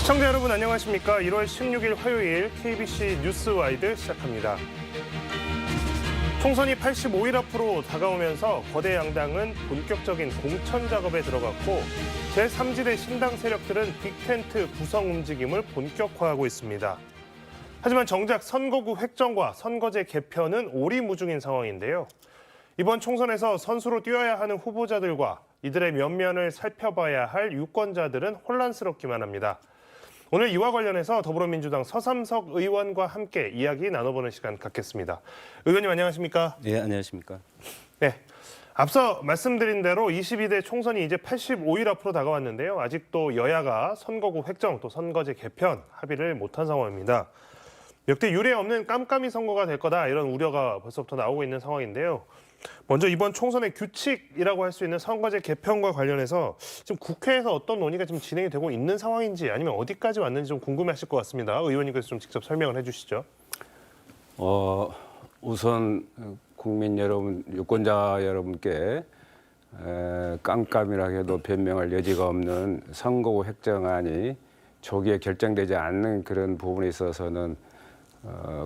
시청자 여러분 안녕하십니까? 1월 16일 화요일 KBC 뉴스와이드 시작합니다. 총선이 85일 앞으로 다가오면서 거대 양당은 본격적인 공천 작업에 들어갔고 제3지대 신당 세력들은 빅텐트 구성 움직임을 본격화하고 있습니다. 하지만 정작 선거구 획정과 선거제 개편은 오리무중인 상황인데요. 이번 총선에서 선수로 뛰어야 하는 후보자들과 이들의 면면을 살펴봐야 할 유권자들은 혼란스럽기만 합니다. 오늘 이와 관련해서 더불어민주당 서삼석 의원과 함께 이야기 나눠보는 시간 갖겠습니다. 의원님 안녕하십니까? 네, 안녕하십니까? 네, 앞서 말씀드린 대로 22대 총선이 이제 85일 앞으로 다가왔는데요. 아직도 여야가 선거구 획정 또 선거제 개편 합의를 못한 상황입니다. 역대 유례 없는 깜깜이 선거가 될 거다 이런 우려가 벌써부터 나오고 있는 상황인데요. 먼저 이번 총선의 규칙이라고 할 수 있는 선거제 개편과 관련해서 지금 국회에서 어떤 논의가 지금 진행이 되고 있는 상황인지 아니면 어디까지 왔는지 좀 궁금해하실 것 같습니다. 의원님께서 좀 직접 설명을 해주시죠. 우선 국민 여러분, 유권자 여러분께 깜깜이라 해도 변명할 여지가 없는 선거구 획정안이 조기에 결정되지 않는 그런 부분에 있어서는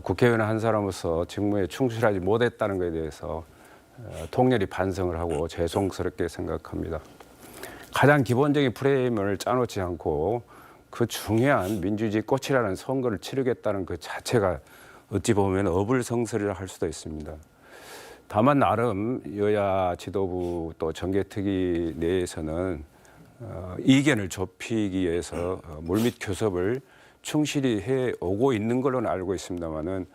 국회의원 한 사람으로서 직무에 충실하지 못했다는 것에 대해서 통렬히 반성을 하고 죄송스럽게 생각합니다. 가장 기본적인 프레임을 짜놓지 않고 그 중요한 민주주의 꽃이라는 선거를 치르겠다는 그 자체가 어찌 보면 어불성설이라 할 수도 있습니다. 다만 나름 여야 지도부 또 정개특위 내에서는 이견을 좁히기 위해서 물밑 교섭을 충실히 해오고 있는 걸로는 알고 있습니다만은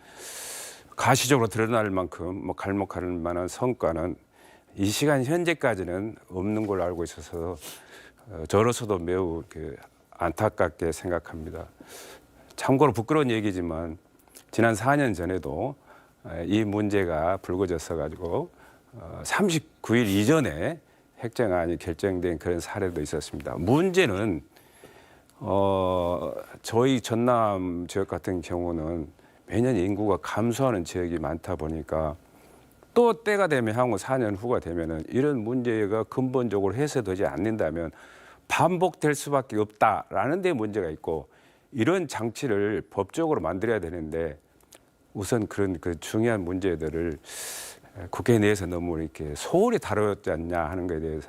가시적으로 드러날 만큼 갈목할 만한 성과는 이 시간 현재까지는 없는 걸로 알고 있어서 저로서도 매우 안타깝게 생각합니다. 참고로 부끄러운 얘기지만 지난 4년 전에도 이 문제가 불거졌어 가지고 39일 이전에 획정안이 결정된 그런 사례도 있었습니다. 문제는 저희 전남 지역 같은 경우는 매년 인구가 감소하는 지역이 많다 보니까 또 때가 되면 향후 4년 후가 되면은 이런 문제가 근본적으로 해소되지 않는다면 반복될 수밖에 없다라는 데 문제가 있고 이런 장치를 법적으로 만들어야 되는데 우선 그런 그 중요한 문제들을 국회 내에서 너무 이렇게 소홀히 다뤘지 않냐 하는 것에 대해서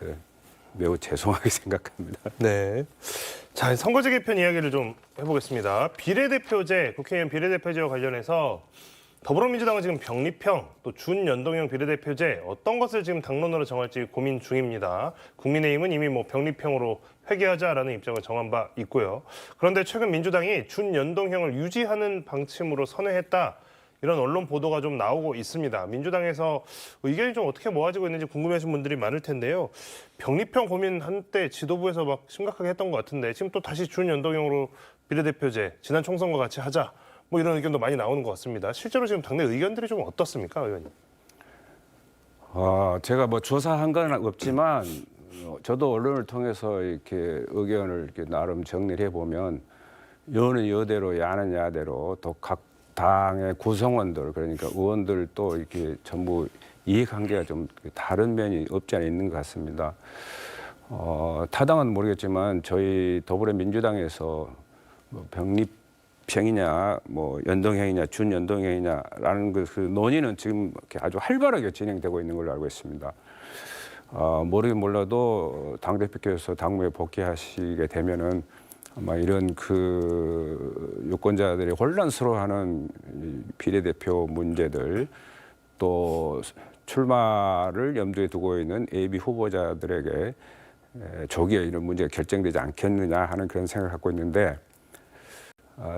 매우 죄송하게 생각합니다. 네. 자, 선거제 개편 이야기를 좀 해보겠습니다. 비례대표제, 국회의원 비례대표제와 관련해서 더불어민주당은 지금 병립형, 또 준연동형 비례대표제 어떤 것을 지금 당론으로 정할지 고민 중입니다. 국민의힘은 이미 병립형으로 회귀하자라는 입장을 정한 바 있고요. 그런데 최근 민주당이 준연동형을 유지하는 방침으로 선회했다. 이런 언론 보도가 좀 나오고 있습니다. 민주당에서 의견이 좀 어떻게 모아지고 있는지 궁금해하시는 분들이 많을 텐데요. 병립형 고민 한때 지도부에서 막 심각하게 했던 것 같은데 지금 또 다시 준연동형으로 비례대표제 지난 총선과 같이 하자 이런 의견도 많이 나오는 것 같습니다. 실제로 지금 당내 의견들이 좀 어떻습니까, 의원님? 제가 조사한 건 없지만 저도 언론을 통해서 이렇게 의견을 이렇게 나름 정리를 해보면 여는 여대로 야는 야대로 또 각 당의 구성원들 그러니까 의원들도 이렇게 전부 이해관계가 좀 다른 면이 없지 않아 있는 것 같습니다. 타당은 모르겠지만 저희 더불어민주당에서 병립형이냐 연동형이냐 준연동형이냐라는 그 논의는 지금 이렇게 아주 활발하게 진행되고 있는 걸로 알고 있습니다. 모르긴 몰라도 당대표께서 당무에 복귀하시게 되면은 아마 이런 유권자들이 혼란스러워하는 비례대표 문제들 또 출마를 염두에 두고 있는 예비 후보자들에게 조기에 이런 문제가 결정되지 않겠느냐 하는 그런 생각을 갖고 있는데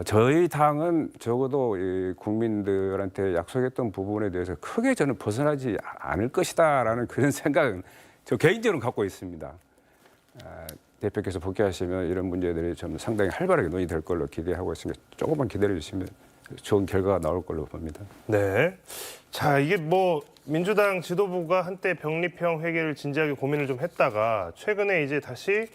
저희 당은 적어도 이 국민들한테 약속했던 부분에 대해서 크게 저는 벗어나지 않을 것이다라는 그런 생각은 저 개인적으로 갖고 있습니다. 대표께서 복귀하시면 이런 문제들이 좀 상당히 활발하게 논의될 걸로 기대하고 있으니까 조금만 기다려 주시면 좋은 결과가 나올 걸로 봅니다. 네. 자, 이게 민주당 지도부가 한때 병립형 회계를 진지하게 고민을 좀 했다가 최근에 이제 다시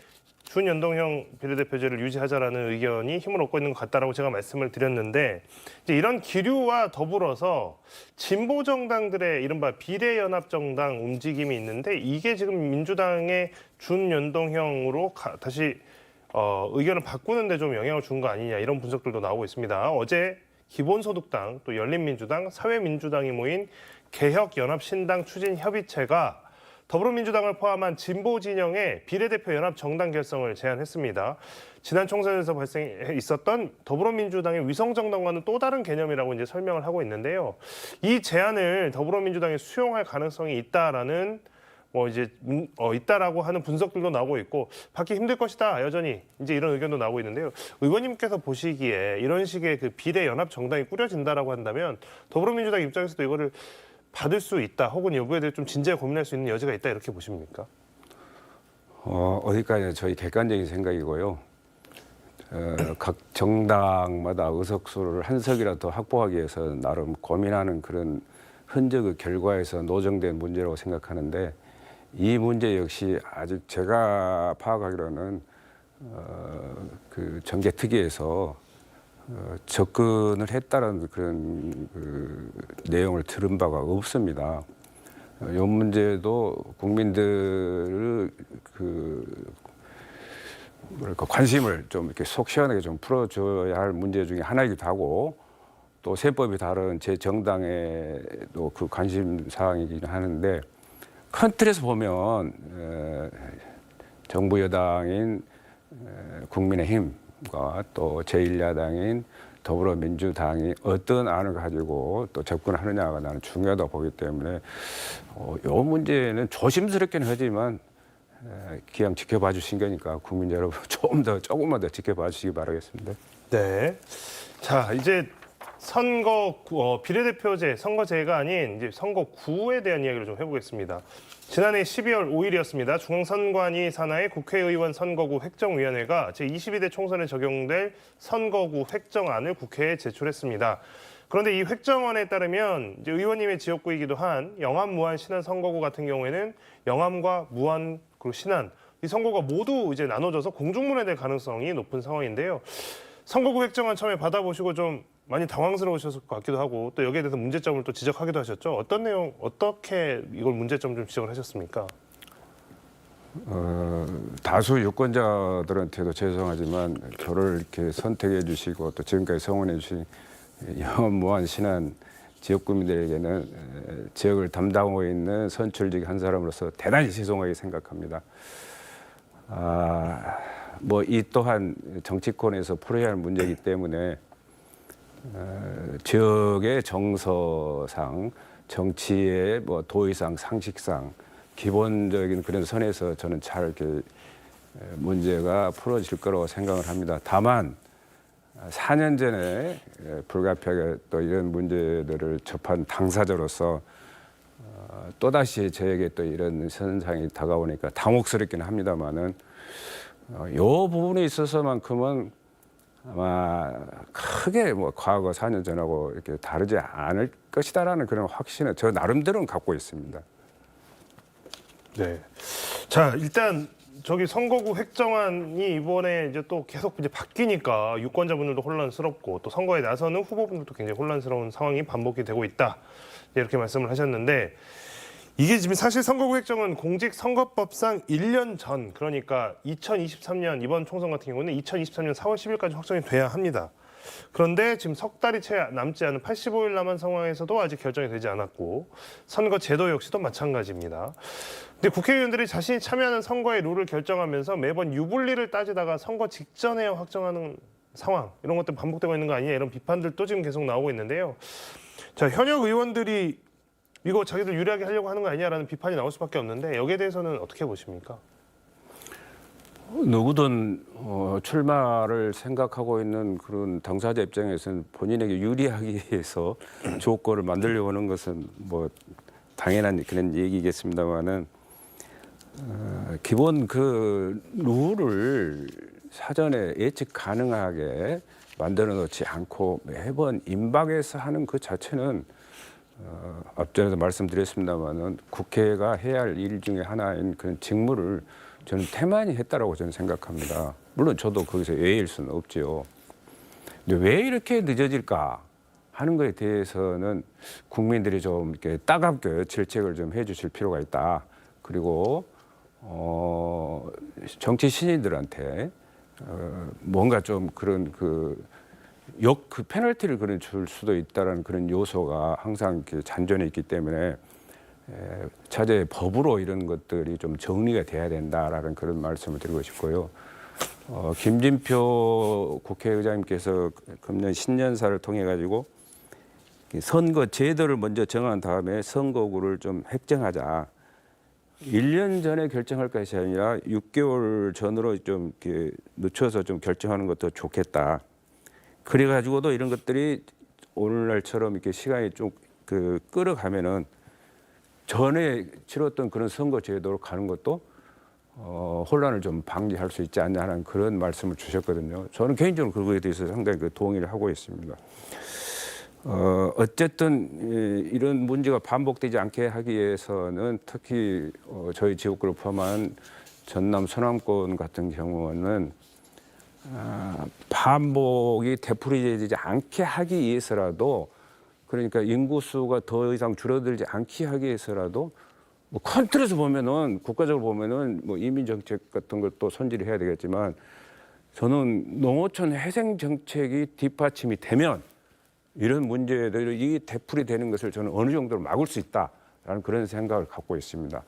준연동형 비례대표제를 유지하자라는 의견이 힘을 얻고 있는 것 같다라고 제가 말씀을 드렸는데 이제 이런 기류와 더불어서 진보 정당들의 이른바 비례연합정당 움직임이 있는데 이게 지금 민주당의 준연동형으로 다시 의견을 바꾸는데 좀 영향을 준 거 아니냐 이런 분석들도 나오고 있습니다. 어제 기본소득당, 또 열린민주당, 사회민주당이 모인 개혁연합신당 추진협의체가 더불어민주당을 포함한 진보 진영의 비례대표 연합 정당 결성을 제안했습니다. 지난 총선에서 발생해 있었던 더불어민주당의 위성정당과는 또 다른 개념이라고 이제 설명을 하고 있는데요. 이 제안을 더불어민주당이 수용할 가능성이 있다라는 있다라고 하는 분석들도 나오고 있고 받기 힘들 것이다 여전히 이제 이런 의견도 나오고 있는데요. 의원님께서 보시기에 이런 식의 그 비례 연합 정당이 꾸려진다라고 한다면 더불어민주당 입장에서도 이거를 받을 수 있다 혹은 여부에 대해 좀 진지하게 고민할 수 있는 여지가 있다 이렇게 보십니까? 어디까지나 저희 객관적인 생각이고요. 각 정당마다 의석수를 한 석이라도 더 확보하기 위해서 나름 고민하는 그런 흔적의 결과에서 노정된 문제라고 생각하는데 이 문제 역시 아직 제가 파악하기로는 그 정계특위에서 접근을 했다는 그런 내용을 들은 바가 없습니다. 이 문제도 국민들의 관심을 좀 이렇게 속 시원하게 좀 풀어줘야 할 문제 중에 하나이기도 하고 또 세법이 다른 제 정당에도 그 관심 사항이긴 하는데 큰 틀에서 보면 정부 여당인 국민의힘과 또 제1야당인 더불어민주당이 어떤 안을 가지고 또 접근하느냐가 나는 중요하다고 보기 때문에 이 문제는 조심스럽긴 하지만 기왕 지켜봐 주신 거니까 국민 여러분 조금만 더 지켜봐 주시기 바라겠습니다. 네. 자, 이제 비례대표제, 선거제가 아닌 이제 선거구에 대한 이야기를 좀 해보겠습니다. 지난해 12월 5일이었습니다. 중앙선관위 산하의 국회의원 선거구 획정위원회가 제22대 총선에 적용될 선거구 획정안을 국회에 제출했습니다. 그런데 이 획정안에 따르면 이제 의원님의 지역구이기도 한 영암, 무안, 신안 선거구 같은 경우에는 영암과 무안 그리고 신안 이 선거가 모두 이제 나눠져서 공중분해될 가능성이 높은 상황인데요. 선거구 획정안 처음에 받아보시고 좀 많이 당황스러우셨을 것 같기도 하고 또 여기에 대해서 문제점을 또 지적하기도 하셨죠. 어떤 내용, 어떻게 이걸 문제점 좀 지적을 하셨습니까? 다수 유권자들한테도 죄송하지만 저를 이렇게 선택해 주시고 또 지금까지 성원해 주신 영암, 무안, 신안 지역구민들에게는 지역을 담당하고 있는 선출직 한 사람으로서 대단히 죄송하게 생각합니다. 이 또한 정치권에서 풀어야 할 문제이기 때문에 지역의 정서상, 정치의 도의상, 상식상 기본적인 그런 선에서 저는 잘 이렇게 문제가 풀어질 거라고 생각을 합니다. 다만 4년 전에 불가피하게 또 이런 문제들을 접한 당사자로서 또다시 저에게 또 이런 현상이 다가오니까 당혹스럽기는 합니다만은 이 부분에 있어서만큼은 아마 크게 과거 4년 전하고 이렇게 다르지 않을 것이다라는 그런 확신을 저 나름대로는 갖고 있습니다. 네. 자, 일단 저기 선거구 획정안이 이번에 이제 또 계속 이제 바뀌니까 유권자분들도 혼란스럽고 또 선거에 나서는 후보분들도 굉장히 혼란스러운 상황이 반복이 되고 있다. 이렇게 말씀을 하셨는데 이게 지금 사실 선거구 획정은 공직선거법상 1년 전 그러니까 2023년 이번 총선 같은 경우는 2023년 4월 10일까지 확정이 돼야 합니다. 그런데 지금 석 달이 채 남지 않은 85일 남은 상황에서도 아직 결정이 되지 않았고 선거 제도 역시도 마찬가지입니다. 근데 국회의원들이 자신이 참여하는 선거의 룰을 결정하면서 매번 유불리를 따지다가 선거 직전에 확정하는 상황 이런 것들 반복되고 있는 거 아니냐 이런 비판들도 지금 계속 나오고 있는데요. 자, 현역 의원들이 이거 자기들 유리하게 하려고 하는 거 아니냐라는 비판이 나올 수밖에 없는데 여기에 대해서는 어떻게 보십니까? 누구든 출마를 생각하고 있는 그런 당사자 입장에서는 본인에게 유리하기 위해서 조건을 만들려고 하는 것은 당연한 그런 얘기겠습니다만은 기본 그 룰을 사전에 예측 가능하게 만들어 놓지 않고 매번 임박해서 하는 그 자체는 앞전에도 말씀드렸습니다만은 국회가 해야 할 일 중에 하나인 그런 직무를 저는 태만히 했다라고 저는 생각합니다. 물론 저도 거기서 예일 수는 없지요. 근데 왜 이렇게 늦어질까 하는 것에 대해서는 국민들이 좀 이렇게 따갑게 질책을 좀 해주실 필요가 있다. 그리고 정치 신인들한테 뭔가 좀 그런 그 페널티를 그런 줄 수도 있다라는 그런 요소가 항상 이렇게 잔존해 있기 때문에 차제의 법으로 이런 것들이 좀 정리가 돼야 된다라는 그런 말씀을 드리고 싶고요. 김진표 국회의장님께서 금년 신년사를 통해 가지고 선거 제도를 먼저 정한 다음에 선거구를 좀 획정하자. 1년 전에 결정할 것이 아니라 6개월 전으로 좀 이렇게 늦춰서 좀 결정하는 것도 좋겠다. 그래가지고도 이런 것들이 오늘날처럼 이렇게 시간이 좀 그 끌어가면은 전에 치렀던 그런 선거 제도로 가는 것도 혼란을 좀 방지할 수 있지 않냐 하는 그런 말씀을 주셨거든요. 저는 개인적으로 그거에 대해서 상당히 그 동의를 하고 있습니다. 어쨌든 이런 문제가 반복되지 않게 하기 위해서는 특히 저희 지역구를 포함한 전남 서남권 같은 경우는 반복이 되풀이되지 않게 하기 위해서라도 그러니까 인구수가 더 이상 줄어들지 않게 하기 위해서라도 뭐 큰 틀에서 보면은 국가적으로 보면은 뭐 이민 정책 같은 것도 손질을 해야 되겠지만 저는 농어촌 회생 정책이 뒷받침이 되면 이런 문제들이 되풀이되는 것을 저는 어느 정도로 막을 수 있다라는 그런 생각을 갖고 있습니다.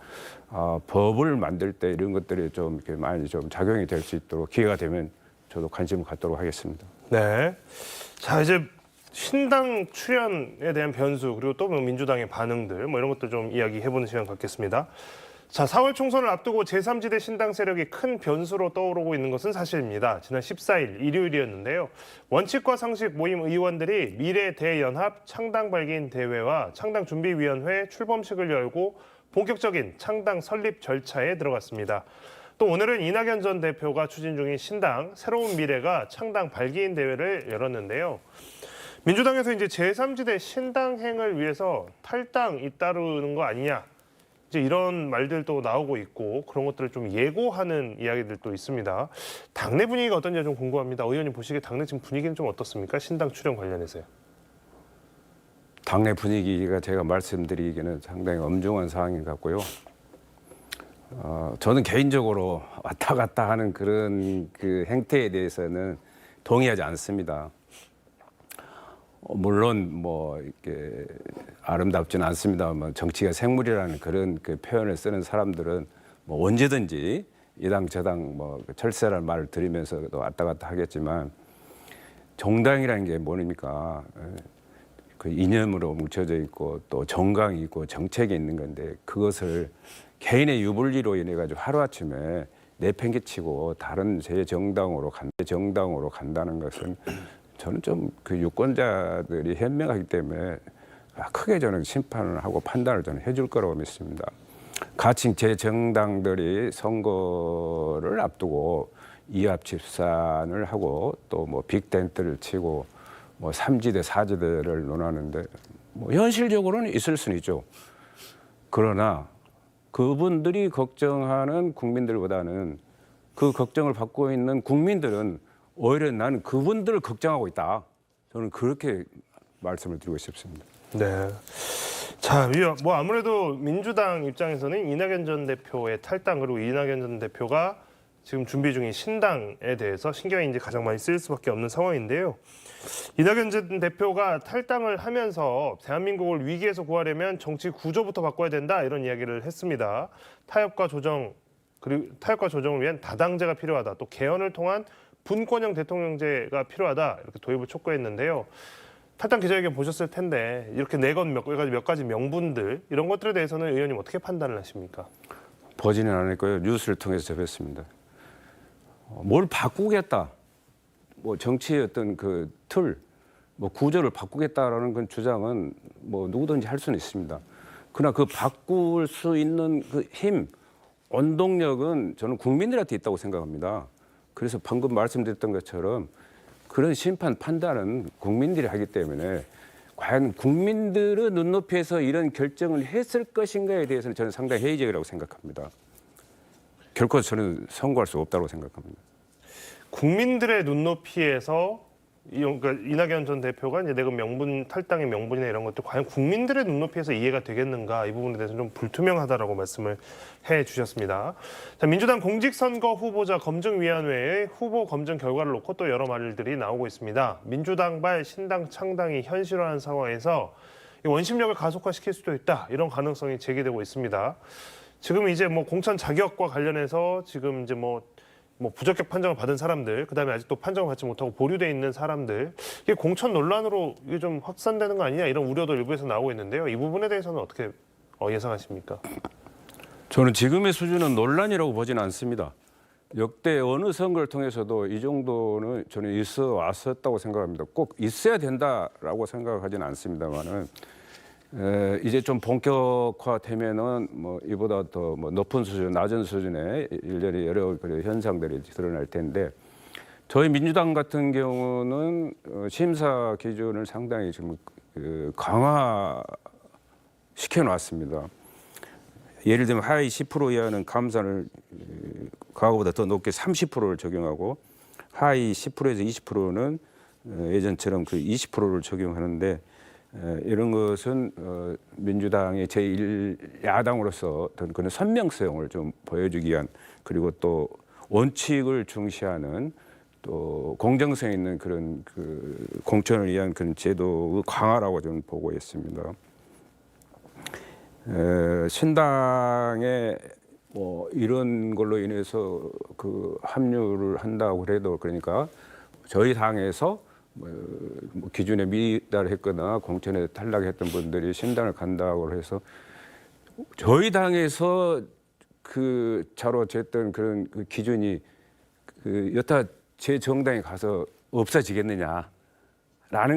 법을 만들 때 이런 것들이 좀 이렇게 많이 좀 작용이 될 수 있도록 기회가 되면 저도 관심을 갖도록 하겠습니다. 네. 자, 이제 신당 출연에 대한 변수 그리고 또 뭐 민주당의 반응들 뭐 이런 것들 좀 이야기해보는 시간 갖겠습니다. 자, 4월 총선을 앞두고 제3지대 신당 세력이 큰 변수로 떠오르고 있는 것은 사실입니다. 지난 14일 일요일이었는데요. 원칙과 상식 모임 의원들이 미래대연합 창당 발기인 대회와 창당준비위원회 출범식을 열고 본격적인 창당 설립 절차에 들어갔습니다. 또 오늘은 이낙연 전 대표가 추진 중인 신당 새로운 미래가 창당 발기인 대회를 열었는데요. 민주당에서 이제 제3지대 신당행을 위해서 탈당 잇따르는 거 아니냐 이제 이런 말들도 나오고 있고 그런 것들을 좀 예고하는 이야기들도 있습니다. 당내 분위기가 어떤지 좀 궁금합니다. 의원님 보시기에 당내 지금 분위기는 좀 어떻습니까? 신당 출연 관련해서요. 당내 분위기가 제가 말씀드리기에는 상당히 엄중한 상황인 것 같고요. 저는 개인적으로 왔다 갔다 하는 그런 그 행태에 대해서는 동의하지 않습니다. 물론 뭐 이렇게 아름답지는 않습니다만 정치가 생물이라는 그런 그 표현을 쓰는 사람들은 뭐 언제든지 이당 저당 뭐 철새라는 말을 들으면서도 왔다 갔다 하겠지만 정당이라는 게 뭡니까? 그 이념으로 뭉쳐져 있고 또 정강이 있고 정책이 있는 건데 그것을 개인의 유불리로 인해 가지고 하루아침에 내팽개치고 다른 제 정당으로 간다는 것은 저는 좀 그 유권자들이 현명하기 때문에 크게 저는 심판을 하고 판단을 저는 해줄 거라고 믿습니다. 가칭 제 정당들이 선거를 앞두고 이합 집산을 하고 또 뭐 빅텐트를 치고 뭐 3지대, 4지대를 논하는데 뭐 현실적으로는 있을 수는 있죠. 그러나 그분들이 걱정하는 국민들보다는 그 걱정을 받고 있는 국민들은 오히려 나는 그분들을 걱정하고 있다. 저는 그렇게 말씀을 드리고 싶습니다. 네. 자, 뭐 아무래도 민주당 입장에서는 이낙연 전 대표의 탈당 그리고 이낙연 전 대표가 지금 준비 중인 신당에 대해서 신경이 이제 가장 많이 쓰일 수밖에 없는 상황인데요. 이낙연 전 대표가 탈당을 하면서 대한민국을 위기에서 구하려면 정치 구조부터 바꿔야 된다 이런 이야기를 했습니다. 타협과 조정을 위한 다당제가 필요하다. 또 개헌을 통한 분권형 대통령제가 필요하다 이렇게 도입을 촉구했는데요. 탈당 기자회견 보셨을 텐데 이렇게 내건 몇 가지 명분들 이런 것들에 대해서는 의원님 어떻게 판단을 하십니까? 보지는 않았고요. 뉴스를 통해서 접했습니다. 뭘 바꾸겠다. 뭐 정치의 어떤 그 틀, 뭐 구조를 바꾸겠다라는 그 주장은 뭐 누구든지 할 수는 있습니다. 그러나 그 바꿀 수 있는 그 힘, 원동력은 저는 국민들한테 있다고 생각합니다. 그래서 방금 말씀드렸던 것처럼 그런 심판 판단은 국민들이 하기 때문에 과연 국민들의 눈높이에서 이런 결정을 했을 것인가에 대해서는 저는 상당히 회의적이라고 생각합니다. 결코 저는 선고할 수 없다고 생각합니다. 국민들의 눈높이에서 그러니까 이낙연 전 대표가 이제 내각 명분 탈당의 명분이나 이런 것들 과연 국민들의 눈높이에서 이해가 되겠는가 이 부분에 대해서 좀 불투명하다라고 말씀을 해주셨습니다. 자, 민주당 공직선거 후보자 검증위원회의 후보 검증 결과를 놓고 또 여러 말들이 나오고 있습니다. 민주당발 신당 창당이 현실화한 상황에서 이 원심력을 가속화시킬 수도 있다 이런 가능성이 제기되고 있습니다. 지금 이제 뭐 공천 자격과 관련해서 지금 이제 뭐 부적격 판정을 받은 사람들, 그다음에 아직도 판정을 받지 못하고 보류돼 있는 사람들, 이게 공천 논란으로 이게 좀 확산되는 거 아니냐 이런 우려도 일부에서 나오고 있는데요. 이 부분에 대해서는 어떻게 예상하십니까? 저는 지금의 수준은 논란이라고 보지는 않습니다. 역대 어느 선거를 통해서도 이 정도는 저는 있어 왔었다고 생각합니다. 꼭 있어야 된다라고 생각하지는 않습니다만은 이제 좀 본격화되면은 뭐 이보다 더 뭐 높은 수준, 낮은 수준의 일련의 여러 그런 현상들이 드러날 텐데 저희 민주당 같은 경우는 심사 기준을 상당히 좀 강화시켜 놨습니다. 예를 들면 하위 10% 이하는 감산을 과거보다 더 높게 30%를 적용하고 하위 10%에서 20%는 예전처럼 그 20%를 적용하는데 이런 것은 민주당의 제1야당으로서 어떤 그런 선명성을 좀 보여주기 위한 그리고 또 원칙을 중시하는 또 공정성 있는 그런 그 공천을 위한 그런 제도의 강화라고 저는 보고 있습니다. 신당에 뭐 이런 걸로 인해서 그 합류를 한다고 해도 그러니까 저희 당에서 뭐 기준에 미달했거나 공천에 탈락했던 분들이 신당을 간다고 해서 저희 당에서 그 자로 쟀던 그런 그 기준이 그 여타 제 정당에 가서 없어지겠느냐라는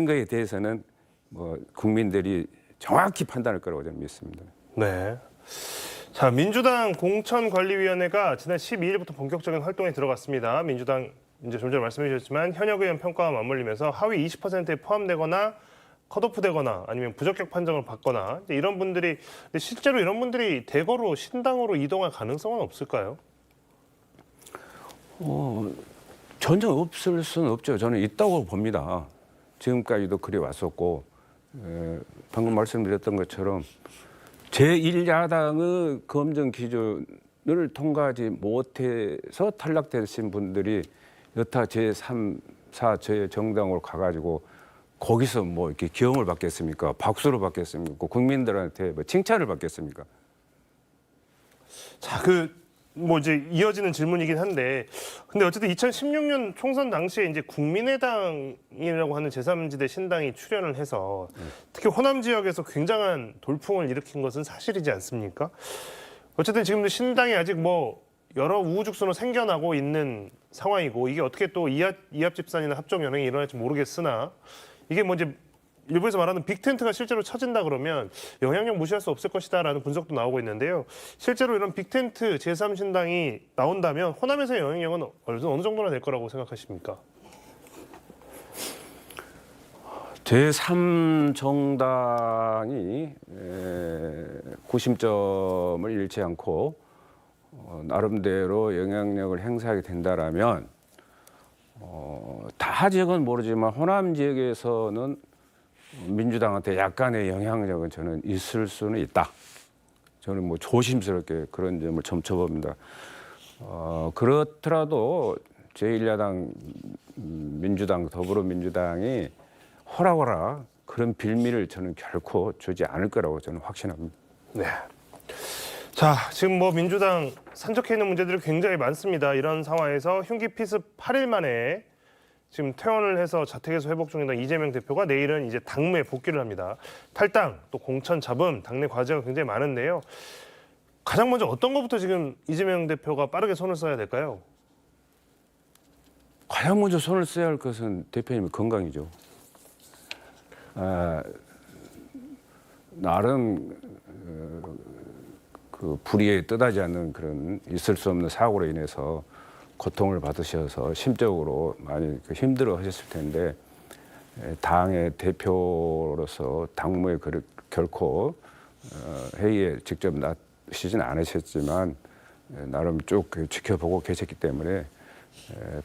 거에 대해서는 뭐 국민들이 정확히 판단할 거라고 저는 믿습니다. 네. 자, 민주당 공천관리위원회가 지난 12일부터 본격적인 활동에 들어갔습니다. 민주당 이제 좀 전에 말씀해 주셨지만 현역 의원 평가와 맞물리면서 하위 20%에 포함되거나 컷오프되거나 아니면 부적격 판정을 받거나 이런 분들이 실제로 이런 분들이 대거로 신당으로 이동할 가능성은 없을까요? 전혀 없을 수는 없죠. 저는 있다고 봅니다. 지금까지도 그래 왔었고 방금 말씀드렸던 것처럼 제1야당의 검증 기준을 통과하지 못해서 탈락되신 분들이 여타 제3, 4 저의 정당으로 가가지고 거기서 뭐 이렇게 기염을 받겠습니까? 박수를 받겠습니까? 국민들한테 뭐 칭찬을 받겠습니까? 자, 뭐 이제 이어지는 질문이긴 한데, 근데 어쨌든 2016년 총선 당시에 이제 국민의당이라고 하는 제3지대 신당이 출연을 해서 특히 호남 지역에서 굉장한 돌풍을 일으킨 것은 사실이지 않습니까? 어쨌든 지금도 신당이 아직 뭐 여러 우후죽순으로 생겨나고 있는 상황이고 이게 어떻게 또 이합 집산이나 합종 연행이 일어날지 모르겠으나 이게 뭐 이제 일부에서 말하는 빅텐트가 실제로 쳐진다 그러면 영향력 무시할 수 없을 것이다라는 분석도 나오고 있는데요. 실제로 이런 빅텐트 제3신당이 나온다면 호남에서의 영향력은 어느 정도나 될 거라고 생각하십니까? 제3정당이 구심점을 잃지 않고 나름대로 영향력을 행사하게 된다라면 다 지역은 모르지만 호남 지역에서는 민주당한테 약간의 영향력은 저는 있을 수는 있다. 저는 뭐 조심스럽게 그런 점을 점쳐봅니다. 그렇더라도 제1야당 민주당 더불어민주당이 호락호락 그런 빌미를 저는 결코 주지 않을 거라고 저는 확신합니다. 네. 자, 지금 뭐 민주당 산적해 있는 문제들이 굉장히 많습니다. 이런 상황에서 흉기 피습 8일 만에 지금 퇴원을 해서 자택에서 회복 중인 이재명 대표가 내일은 이제 당무에 복귀를 합니다. 탈당, 또 공천 잡음, 당내 과제가 굉장히 많은데요. 가장 먼저 어떤 것부터 지금 이재명 대표가 빠르게 손을 써야 될까요? 가장 먼저 손을 써야 할 것은 대표님의 건강이죠. 나름 그 불의에 뜻하지 않는 그런 있을 수 없는 사고로 인해서 고통을 받으셔서 심적으로 많이 힘들어 하셨을 텐데 당의 대표로서 당무에 결코 회의에 직접 나시진 않으셨지만 나름 쭉 지켜보고 계셨기 때문에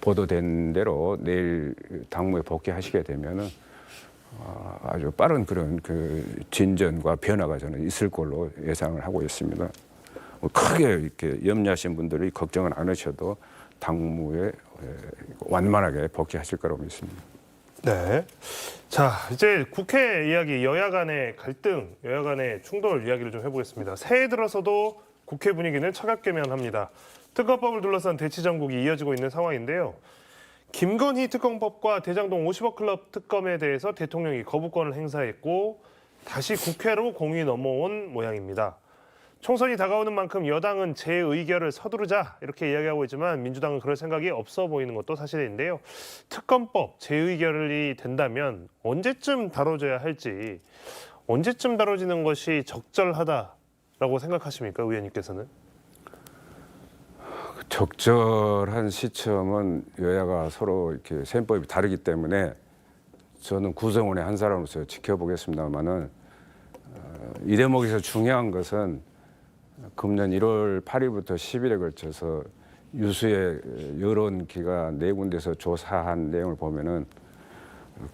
보도된 대로 내일 당무에 복귀하시게 되면은 아주 빠른 그런 그 진전과 변화가 저는 있을 걸로 예상을 하고 있습니다. 크게 이렇게 염려하신 분들이 걱정은 안 하셔도 당무에 완만하게 복귀하실 거라고 믿습니다. 네. 자, 이제 국회 이야기, 여야 간의 갈등, 여야 간의 충돌 이야기를 좀 해보겠습니다. 새해 들어서도 국회 분위기는 차갑게면합니다. 특검법을 둘러싼 대치 전국이 이어지고 있는 상황인데요. 김건희 특검법과 대장동 50억 클럽 특검에 대해서 대통령이 거부권을 행사했고 다시 국회로 공이 넘어온 모양입니다. 총선이 다가오는 만큼 여당은 재의결을 서두르자 이렇게 이야기하고 있지만 민주당은 그럴 생각이 없어 보이는 것도 사실인데요. 특검법 재의결이 된다면 언제쯤 다뤄져야 할지, 언제쯤 다뤄지는 것이 적절하다라고 생각하십니까, 의원님께서는? 적절한 시점은 여야가 서로 이렇게 셈법이 다르기 때문에 저는 구성원의 한 사람으로서 지켜보겠습니다만은 이 대목에서 중요한 것은 금년 1월 8일부터 10일에 걸쳐서 유수의 여론 기관 네 군데서 조사한 내용을 보면은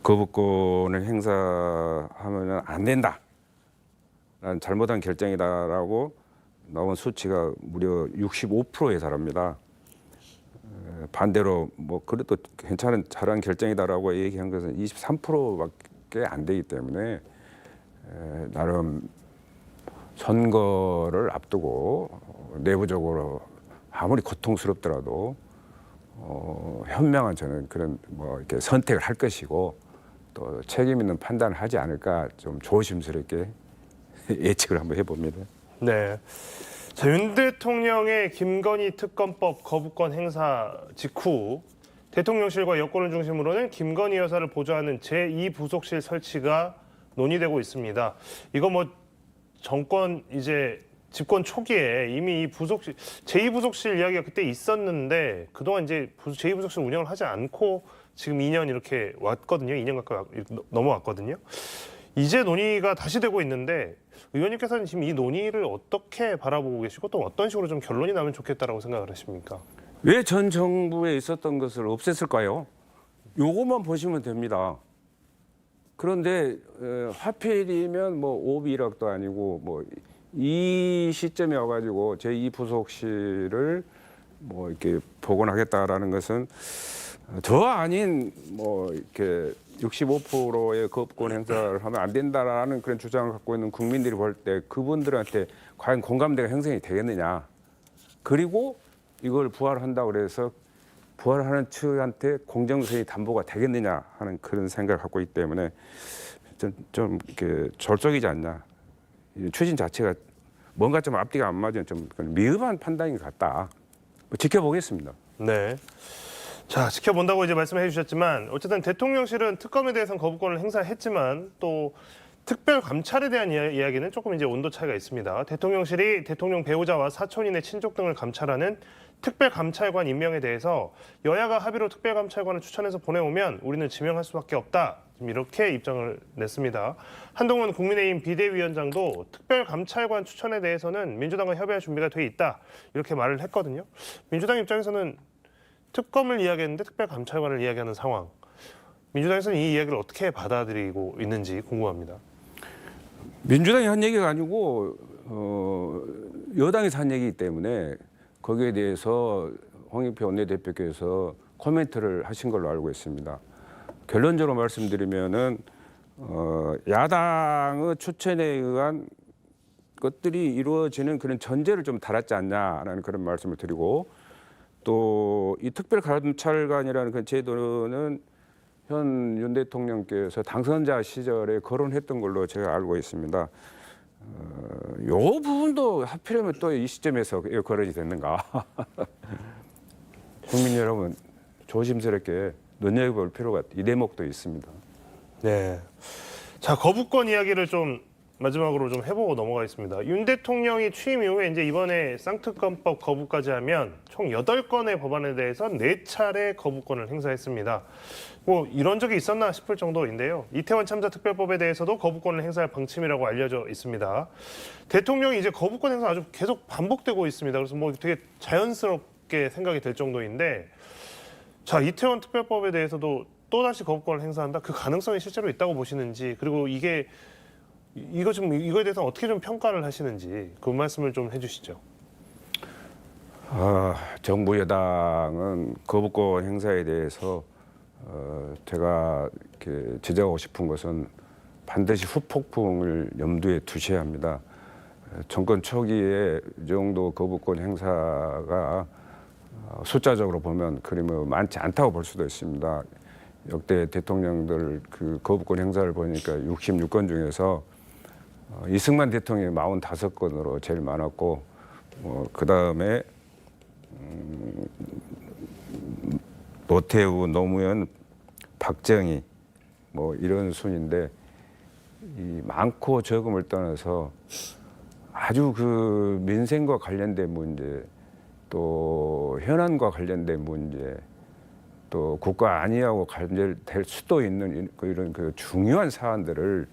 거부권을 행사하면 안 된다. 라는 잘못한 결정이다라고 나온 수치가 무려 65%에 달합니다. 반대로 뭐 그래도 괜찮은 잘한 결정이다라고 얘기한 것은 23%밖에 안 되기 때문에 나름 선거를 앞두고 내부적으로 아무리 고통스럽더라도 현명한 저는 그런 뭐 이렇게 선택을 할 것이고 또 책임 있는 판단을 하지 않을까 좀 조심스럽게 예측을 한번 해봅니다. 네. 자, 윤 대통령의 김건희 특검법 거부권 행사 직후 대통령실과 여권을 중심으로는 김건희 여사를 보좌하는 제2부속실 설치가 논의되고 있습니다. 이거 뭐 정권 이제 집권 초기에 이미 이 부속실 제2부속실 이야기가 그때 있었는데 그동안 이제 제2부속실 운영을 하지 않고 지금 2년 이렇게 왔거든요. 2년 가까이 넘어왔거든요. 이제 논의가 다시 되고 있는데 의원님께서는 지금 이 논의를 어떻게 바라보고 계시고 또 어떤 식으로 좀 결론이 나면 좋겠다라고 생각을 하십니까? 왜 전 정부에 있었던 것을 없앴을까요? 요것만 보시면 됩니다. 그런데 하필이면 뭐 오비락도 아니고 뭐 이 시점에 와가지고 제2부속실을 뭐 이렇게 복원하겠다라는 것은 저 아닌 뭐 이렇게 65%의 거부권 행사를 하면 안 된다라는 그런 주장을 갖고 있는 국민들이 볼 때 그분들한테 과연 공감대가 형성이 되겠느냐. 그리고 이걸 부활한다고 그래서 부활하는 측한테 공정성이 담보가 되겠느냐 하는 그런 생각을 갖고 있기 때문에 좀 이렇게 절적이지 않냐. 추진 자체가 뭔가 좀 앞뒤가 안 맞은 좀 미흡한 판단인 것 같다. 뭐 지켜보겠습니다. 네. 자, 지켜본다고 이제 말씀해 주셨지만 어쨌든 대통령실은 특검에 대해서는 거부권을 행사했지만 또 특별 감찰에 대한 이야기는 조금 이제 온도 차이가 있습니다. 대통령실이 대통령 배우자와 사촌인의 친족 등을 감찰하는 특별 감찰관 임명에 대해서 여야가 합의로 특별 감찰관을 추천해서 보내오면 우리는 지명할 수밖에 없다. 이렇게 입장을 냈습니다. 한동훈 국민의힘 비대위원장도 특별 감찰관 추천에 대해서는 민주당과 협의할 준비가 돼 있다. 이렇게 말을 했거든요. 민주당 입장에서는 특검을 이야기했는데 특별 감찰관을 이야기하는 상황. 민주당에서는 이 이야기를 어떻게 받아들이고 있는지 궁금합니다. 민주당이 한 얘기가 아니고 여당에서 한 얘기이기 때문에 거기에 대해서 홍영표 원내대표께서 코멘트를 하신 걸로 알고 있습니다. 결론적으로 말씀드리면은 야당의 추천에 의한 것들이 이루어지는 그런 전제를 좀 달았지 않냐라는 그런 말씀을 드리고 또 이 특별감찰관이라는 그 제도는 현 윤 대통령께서 당선자 시절에 거론했던 걸로 제가 알고 있습니다. 요 부분도 하필이면 또 이 시점에서 거론이 됐는가? 국민 여러분 조심스럽게 눈여겨볼 필요가 이 대목도 있습니다. 네. 자, 거부권 이야기를 좀 마지막으로 좀 해보고 넘어가겠습니다. 윤 대통령이 취임 이후에 이제 이번에 쌍특검법 거부까지 하면 총 8건의 법안에 대해서 4차례 거부권을 행사했습니다. 뭐 이런 적이 있었나 싶을 정도인데요. 이태원 참사 특별법에 대해서도 거부권을 행사할 방침이라고 알려져 있습니다. 대통령이 이제 거부권 행사 아주 계속 반복되고 있습니다. 그래서 뭐 되게 자연스럽게 생각이 될 정도인데 자, 이태원 특별법에 대해서도 또다시 거부권을 행사한다. 그 가능성이 실제로 있다고 보시는지, 그리고 이거에 대해서 어떻게 좀 평가를 하시는지 그 말씀을 좀 해주시죠. 정부 여당은 거부권 행사에 대해서 제가 이렇게 지적하고 싶은 것은 반드시 후폭풍을 염두에 두셔야 합니다. 정권 초기에 이 정도 거부권 행사가 숫자적으로 보면 그리 뭐 많지 않다고 볼 수도 있습니다. 역대 대통령들 그 거부권 행사를 보니까 66건 중에서 이승만 대통령이 45건으로 제일 많았고, 그 다음에 노태우, 노무현, 박정희 뭐 이런 순인데, 이 많고 적음을 떠나서 아주 그 민생과 관련된 문제, 또 현안과 관련된 문제, 또 국가 안위하고 관련될 수도 있는 이런 그 중요한 사안들을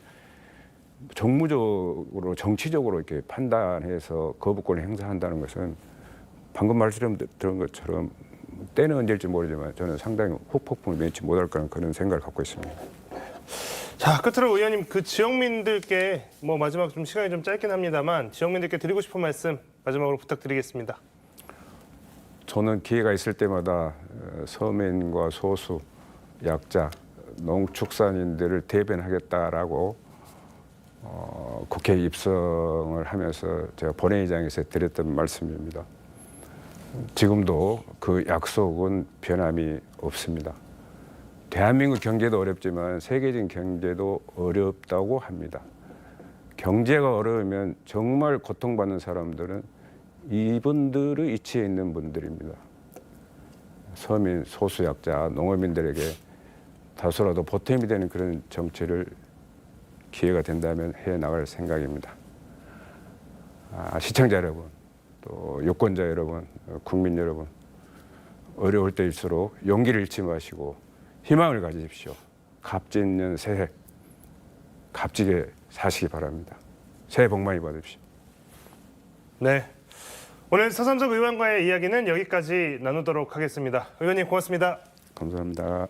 정무적으로 정치적으로 이렇게 판단해서 거부권을 행사한다는 것은 방금 말씀드린 것처럼 때는 언제일지 모르지만 저는 상당히 후폭풍을 면치 못할 거라는 그런 생각을 갖고 있습니다. 자, 끝으로 의원님, 그 지역민들께 마지막 좀 시간이 좀 짧긴 합니다만 지역민들께 드리고 싶은 말씀 마지막으로 부탁드리겠습니다. 저는 기회가 있을 때마다 서민과 소수, 약자, 농축산인들을 대변하겠다라고 국회에 입성을 하면서 제가 본회의장에서 드렸던 말씀입니다. 지금도 그 약속은 변함이 없습니다. 대한민국 경제도 어렵지만 세계적인 경제도 어렵다고 합니다. 경제가 어려우면 정말 고통받는 사람들은 이분들의 이치에 있는 분들입니다. 서민, 소수약자, 농어민들에게 다소라도 보탬이 되는 그런 정치를 기회가 된다면 해나갈 생각입니다. 시청자 여러분, 또 유권자 여러분, 국민 여러분, 어려울 때일수록 용기를 잃지 마시고 희망을 가지십시오. 갑진년 새해 값지게 사시기 바랍니다. 새해 복 많이 받으십시오. 네, 오늘 서삼석 의원과의 이야기는 여기까지 나누도록 하겠습니다. 의원님 고맙습니다. 감사합니다.